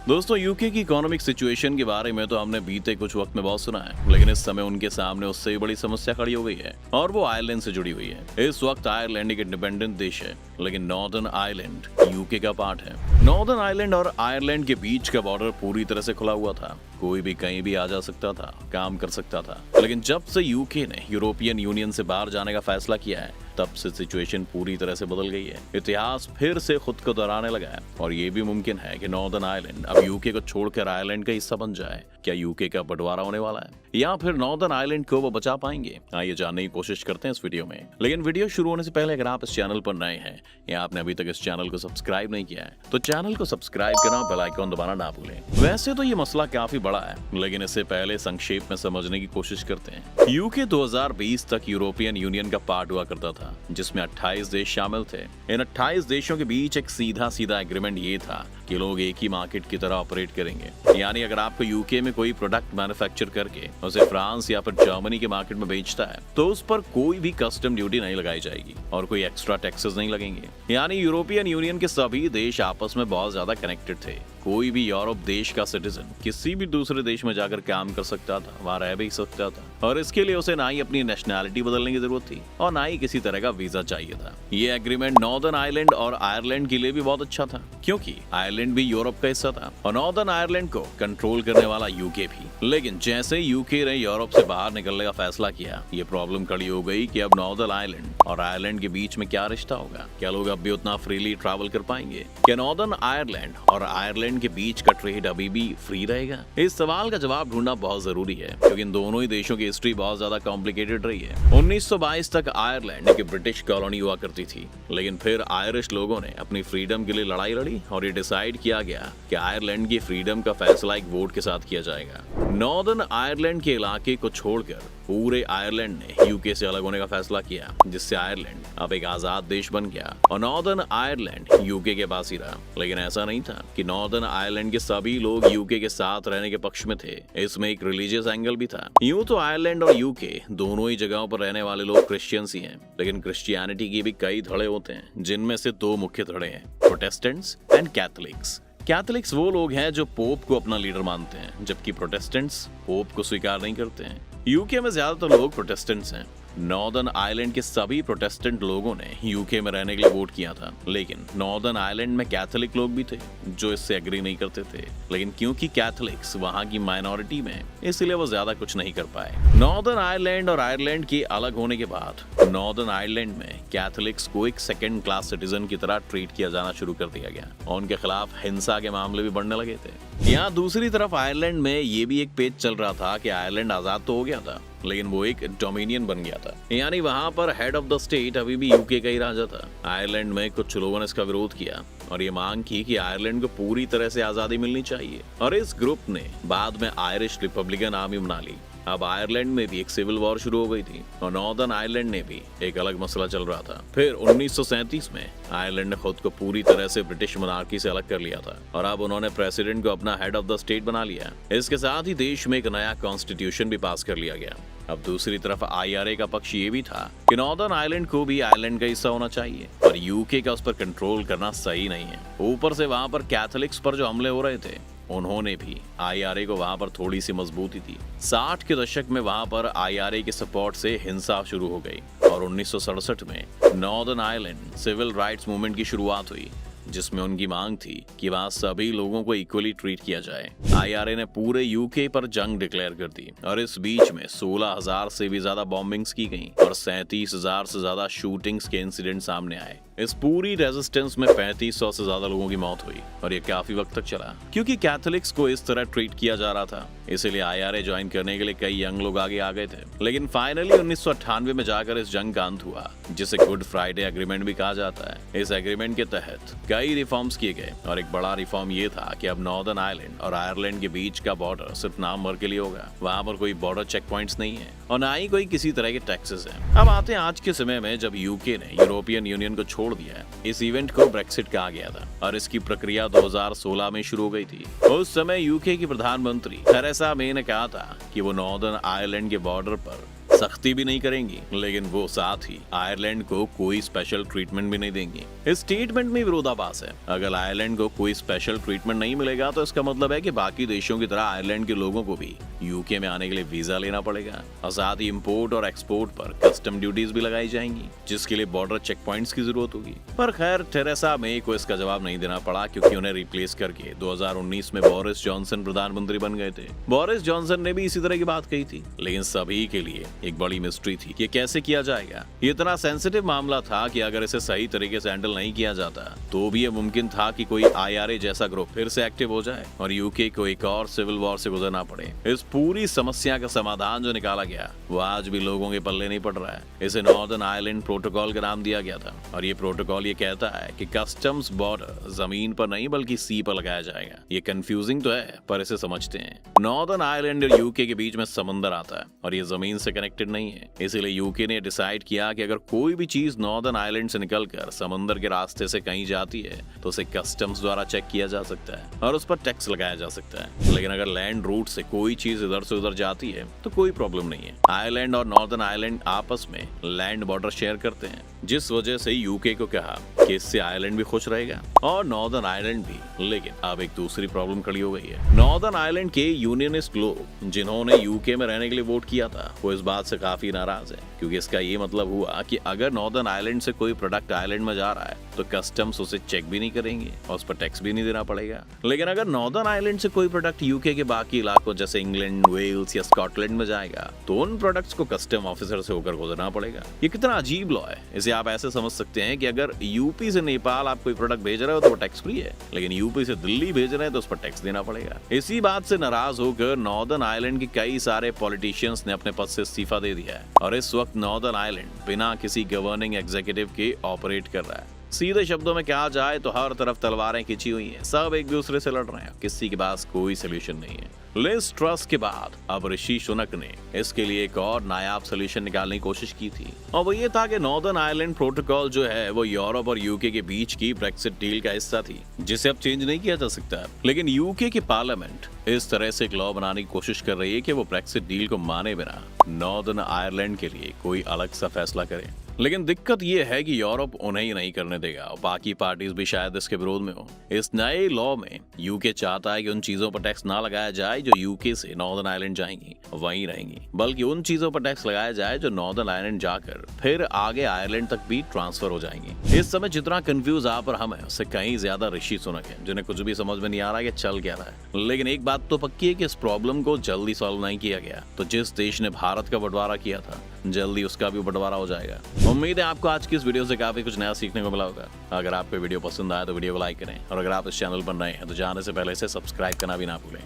दोस्तों, यूके की economic situation के बारे में तो हमने बीते कुछ वक्त में बहुत सुना है, लेकिन इस समय उनके सामने उससे भी बड़ी समस्या खड़ी हो गई है और वो आयरलैंड से जुड़ी हुई है। इस वक्त आयरलैंड एक इंडिपेंडेंट देश है, लेकिन नॉर्दर्न आयरलैंड यूके का पार्ट है। नॉर्दर्न आयरलैंड और आयरलैंड के बीच का बॉर्डर पूरी तरह से खुला हुआ था। कोई भी कहीं भी आ जा सकता था, काम कर सकता था। लेकिन जब से यूके ने यूरोपियन यूनियन से बाहर जाने का फैसला किया है, तब से सिचुएशन पूरी तरह से बदल गई है। इतिहास फिर से खुद को दोहराने लगा है और ये भी मुमकिन है कि नॉर्दर्न आयरलैंड अब यूके को छोड़कर आयरलैंड का हिस्सा बन जाए। क्या यूके का बंटवारा होने वाला है या फिर नॉर्दर्न आयरलैंड को वो बचा पाएंगे? आइए जानने की कोशिश करते हैं इस वीडियो में। लेकिन वीडियो शुरू होने से पहले अगर आप इस चैनल पर नए हैं या आपने अभी तक इस चैनल को सब्सक्राइब नहीं किया है, तो चैनल को सब्सक्राइब करना, बेल आइकन दबाना ना भूलें। वैसे तो ये मसला काफी बड़ा है, लेकिन इससे पहले संक्षेप में समझने की कोशिश करते हैं। यूके 2020 तक यूरोपियन यूनियन का पार्ट हुआ करता था, जिसमें 28 देश शामिल थे। इन 28 देशों के बीच एक सीधा एग्रीमेंट ये था कि लोग एक ही मार्केट की तरह ऑपरेट करेंगे। यानी अगर आपको यूके में कोई प्रोडक्ट मैन्युफैक्चर करके उसे फ्रांस या फिर जर्मनी के मार्केट में बेचता है, तो उस पर कोई भी कस्टम ड्यूटी नहीं लगाई जाएगी और कोई एक्स्ट्रा टैक्सेस नहीं लगेंगे। यानी यूरोपियन यूनियन के सभी देश आपस में बहुत ज्यादा कनेक्टेड थे। कोई भी यूरोप देश का सिटीजन किसी भी दूसरे देश में जाकर काम कर सकता था, वहाँ रह भी सकता था, और इसके लिए उसे ना ही अपनी नेशनैलिटी बदलने की जरूरत थी और ना ही किसी तरह का वीजा चाहिए था। ये एग्रीमेंट नॉर्दर्न आयरलैंड और आयरलैंड के लिए भी बहुत अच्छा था, क्योंकि आयरलैंड भी यूरोप का हिस्सा था और नॉर्दर्न आयरलैंड को कंट्रोल करने वाला यूके भी। लेकिन जैसे यूके ने यूरोप से बाहर निकलने का फैसला किया, ये प्रॉब्लम खड़ी हो गई कि अब नॉर्दर्न आयरलैंड और आयरलैंड के बीच में क्या रिश्ता होगा? क्या लोग अब भी उतना फ्रीली ट्रैवल कर पाएंगे? क्या नॉर्दर्न आयरलैंड और आयरलैंड के बीच का ट्रेड अभी भी फ्री रहेगा? इस सवाल का जवाब ढूंढना बहुत जरूरी है, क्योंकि इन दोनों ही देशों की हिस्ट्री बहुत ज्यादा कॉम्प्लिकेटेड रही है। 1922 तक आयरलैंड एक ब्रिटिश कॉलोनी हुआ करती थी, लेकिन फिर आयरिश लोगों ने अपनी फ्रीडम के लिए लड़ाई लड़ी और ये डिसाइड किया गया कि आयरलैंड की फ्रीडम का फैसला एक वोट के साथ किया जाएगा। नॉर्दर्न आयरलैंड के इलाके को छोड़कर पूरे आयरलैंड ने यूके से अलग होने का फैसला किया, जिससे आयरलैंड अब एक आजाद देश बन गया और नॉर्दर्न आयरलैंड यूके के पास ही रहा। लेकिन ऐसा नहीं था कि नॉर्दर्न आयरलैंड के सभी लोग यूके के साथ रहने के पक्ष में थे। इसमें एक रिलीजियस एंगल भी था। यूं तो आयरलैंड और यूके दोनों ही जगहों पर रहने वाले लोग क्रिश्चियंस ही हैं, लेकिन क्रिश्चियनिटी के भी कई धड़े होते हैं, जिनमें से दो मुख्य धड़े हैं, प्रोटेस्टेंट्स एंड कैथोलिक्स। कैथोलिक्स वो लोग हैं जो पोप को अपना लीडर मानते हैं, जबकि प्रोटेस्टेंट्स पोप को स्वीकार नहीं करते हैं। यूके में ज्यादातर लोग प्रोटेस्टेंट्स हैं। नॉर्दर्न आयरलैंड के सभी प्रोटेस्टेंट लोगों ने यूके में रहने के लिए वोट किया था, लेकिन नॉर्दर्न आयरलैंड में कैथोलिक लोग भी थे जो इससे एग्री नहीं करते थे। लेकिन क्योंकि कैथोलिक्स वहां की माइनॉरिटी में, इसलिए वो ज्यादा कुछ नहीं कर पाए। नॉर्दर्न आयरलैंड और आयरलैंड के अलग होने के बाद नॉर्दर्न आयरलैंड में कैथोलिक्स को एक सेकेंड क्लास सिटीजन की तरह ट्रीट किया जाना शुरू कर दिया गया और उनके खिलाफ हिंसा के मामले भी बढ़ने लगे थे। यहाँ दूसरी तरफ आयरलैंड में ये भी एक पेज चल रहा था कि आयरलैंड आजाद तो हो गया था, लेकिन वो एक डोमिनियन बन गया था। यानी वहां पर हेड ऑफ द स्टेट अभी भी यूके का ही राजा था। आयरलैंड में कुछ लोगों ने इसका विरोध किया और ये मांग की कि आयरलैंड को पूरी तरह से आजादी मिलनी चाहिए, और इस ग्रुप ने बाद में आयरिश रिपब्लिकन आर्मी बना ली। अब आयरलैंड में भी एक सिविल वॉर शुरू हो गई थी और नॉर्दर्न आयरलैंड ने भी एक अलग मसला चल रहा था। फिर 1937 में आयरलैंड ने खुद को पूरी तरह से ब्रिटिश मोनार्की से अलग कर लिया था और अब उन्होंने प्रेसिडेंट को अपना हेड ऑफ द स्टेट बना लिया। इसके साथ ही देश में एक नया कॉन्स्टिट्यूशन भी पास कर लिया गया। अब दूसरी तरफ आईआरए का पक्ष ये भी था कि नॉर्दर्न आयरलैंड को भी आयरलैंड का हिस्सा होना चाहिए और यूके का उस पर कंट्रोल करना सही नहीं है। ऊपर से वहां पर कैथोलिक्स पर जो हमले हो रहे थे, उन्होंने भी आईआरए को वहां पर थोड़ी सी मजबूती दी। 60 के दशक में वहां पर आईआरए के सपोर्ट से हिंसा शुरू हो गई और 1967 में Northern Ireland civil rights movement की शुरुआत हुई, जिसमें उनकी मांग थी कि वहां सभी लोगों को इक्वली ट्रीट किया जाए। आईआरए ने पूरे यूके पर जंग डिक्लेयर कर दी और इस बीच में 16,000 से भी ज्यादा बॉम्बिंग्स की गईं और 37,000 से ज्यादा शूटिंग्स के इंसिडेंट सामने आए। इस पूरी रेजिस्टेंस में 3500 से ज्यादा लोगों की मौत हुई और ये काफी वक्त तक चला, क्योंकि कैथोलिक्स को इस तरह ट्रीट किया जा रहा था। इसलिए आईआरए ज्वाइन करने के लिए कई यंग लोग आगे आ गए थे। लेकिन फाइनली 1998 में जाकर इस जंग का अंत हुआ, जिसे गुड फ्राइडे एग्रीमेंट भी कहा जाता है। इस एग्रीमेंट के तहत कई रिफॉर्म्स किए गए और एक बड़ा रिफॉर्म ये था कि अब नॉर्दर्न आयरलैंड और आयरलैंड के बीच का बॉर्डर सिर्फ नाम भर के लिए होगा। वहां पर कोई बॉर्डर चेक पॉइंट्स नहीं है और ना ही कोई किसी तरह के टैक्सेस हैं। अब आते हैं आज के समय में, जब यूके ने यूरोपियन यूनियन को छोड़ दिया है। इस इवेंट को ब्रेक्सिट कहा गया था और इसकी प्रक्रिया 2016 में शुरू हो गई थी। उस समय यूके की प्रधानमंत्री थेरेसा मे ने कहा था कि वो नॉर्दर्न आयरलैंड के बॉर्डर पर सख्ती भी नहीं करेंगी, लेकिन वो साथ ही आयरलैंड को कोई स्पेशल ट्रीटमेंट भी नहीं देंगी। इस स्टेटमेंट में विरोधाभास है। अगर आयरलैंड को कोई स्पेशल ट्रीटमेंट नहीं मिलेगा तो इसका मतलब है कि बाकी देशों की तरह आयरलैंड के लोगों को भी यूके में आने के लिए वीजा लेना पड़ेगा और साथ ही इंपोर्ट और एक्सपोर्ट पर कस्टम ड्यूटीज भी लगाई जाएंगी, जिसके लिए बॉर्डर चेक पॉइंट्स की जरूरत होगी। पर खैर थेरेसा मे को इसका जवाब नहीं देना पड़ा, क्योंकि उन्हें रिप्लेस करके 2019 में बोरिस जॉनसन प्रधानमंत्री बन गए थे। बोरिस जॉनसन ने भी इसी तरह की बात कही थी, लेकिन सभी के लिए एक बड़ी मिस्ट्री थी कि कैसे किया जाएगा। ये इतना सेंसिटिव मामला था कि अगर इसे सही तरीके से हैंडल नहीं किया जाता तो भी ये मुमकिन था कि कोई IRA जैसा ग्रुप फिर से एक्टिव हो जाए और यूके को एक और सिविल वॉर से गुजरना पड़े। इस पूरी समस्या का समाधान जो निकाला गया वो आज भी लोगों के पल्ले नहीं पड़ रहा है। इसे नॉर्दर्न आयरलैंड प्रोटोकॉल का नाम दिया गया था और ये प्रोटोकॉल ये कहता है कि कस्टम्स बॉर्डर जमीन पर नहीं बल्कि सी पर लगाया जाएगा। ये कंफ्यूजिंग तो है, पर इसे समझते हैं। नॉर्दर्न आयरलैंड और यूके के बीच में समंदर आता है और ये जमीन से कनेक्टेड नहीं है, इसीलिए यूके ने डिसाइड किया कि अगर कोई भी चीज नॉर्दर्न आयरलैंड से निकलकर समंदर के रास्ते से कहीं जाती है तो उसे कस्टम्स द्वारा चेक किया जा सकता है और उस पर टैक्स लगाया जा सकता है। लेकिन अगर लैंड रूट से कोई चीज इधर से उधर जाती है तो कोई प्रॉब्लम नहीं है। आयरलैंड और नॉर्दर्न आयरलैंड आपस में लैंड बॉर्डर शेयर करते हैं, जिस वजह से यूके को कहा कि इससे आयरलैंड भी खुश रहेगा और नॉर्दर्न आयरलैंड भी। लेकिन अब एक दूसरी प्रॉब्लम खड़ी हो गई है। नॉर्दर्न आयरलैंड के यूनियनिस्ट लोग जिन्होंने यूके में रहने के लिए वोट किया था वो इस बात से काफी नाराज है, क्योंकि इसका ये मतलब हुआ कि अगर नॉर्दर्न आयरलैंड से कोई प्रोडक्ट आयरलैंड में जा रहा है तो कस्टम्स उसे चेक भी नहीं करेंगे और उस पर टैक्स भी नहीं देना पड़ेगा। लेकिन अगर नॉर्दर्न आयरलैंड से कोई प्रोडक्ट यूके के बाकी इलाकों जैसे इंग्लैंड, वेल्स या स्कॉटलैंड में जाएगा तो उन प्रोडक्ट्स को कस्टम ऑफिसर से होकर गुजरना पड़ेगा। ये कितना अजीब लॉ है। इसे आप ऐसे समझ सकते हैं कि अगर यूपी से नेपाल आप कोई प्रोडक्ट भेज रहे हो तो वो टैक्स फ्री है, लेकिन यूपी से दिल्ली भेज रहे हैं तो उस पर टैक्स देना पड़ेगा। इसी बात से नाराज होकर नॉर्दर्न आयरलैंड के कई सारे पॉलिटिशियंस ने अपने पद से इस्तीफा दे दिया है और इस वक्त नॉर्दर्न आयरलैंड बिना किसी गवर्निंग एग्जीक्यूटिव के ऑपरेट कर रहा है। सीधे शब्दों में कहा जाए तो हर तरफ तलवारें खिंची हुई हैं, सब एक दूसरे से लड़ रहे हैं, किसी के पास कोई सोल्यूशन नहीं है। लिज ट्रस के बाद अब ऋषि सुनक ने इसके लिए एक और नायाब सोल्यूशन निकालने की कोशिश की थी और वो ये था कि नॉर्दर्न आयरलैंड प्रोटोकॉल जो है वो यूरोप और यूके के बीच की ब्रेक्सिट डील का हिस्सा थी, जिसे अब चेंज नहीं किया जा सकता। लेकिन यूके की पार्लियामेंट इस तरह से एक लॉ बनाने की कोशिश कर रही है कि वो ब्रेक्सिट डील को माने बिना नॉर्दर्न आयरलैंड के लिए कोई अलग सा फैसला करे। लेकिन दिक्कत ये है कि यूरोप उन्हें ही नहीं करने देगा और बाकी पार्टीज भी शायद इसके विरोध में हो। इस नए लॉ में यूके चाहता है कि उन चीजों पर टैक्स ना लगाया जाए जो यूके से नॉर्दर्न आयरलैंड जाएंगी वहीं रहेंगी, बल्कि उन चीजों पर टैक्स लगाया जाए जो नॉर्दर्न आयरलैंड जाकर फिर आगे आयरलैंड तक भी ट्रांसफर हो जाएंगी। इस समय जितना कंफ्यूज आप और हम है उससे कहीं ज्यादा ऋषि सुनक है, जिन्हें कुछ भी समझ में नहीं आ रहा कि चल क्या रहा है। लेकिन एक बात तो पक्की है कि इस प्रॉब्लम को जल्दी सॉल्व नहीं किया गया तो जिस देश ने भारत का बंटवारा किया था जल्दी उसका भी बंटवारा हो जाएगा। उम्मीद है आपको आज की इस वीडियो से काफी कुछ नया सीखने को मिला होगा। अगर आपको वीडियो पसंद आया तो वीडियो को लाइक करें और अगर आप इस चैनल पर नए हैं तो जाने से पहले इसे सब्सक्राइब करना भी ना भूलें।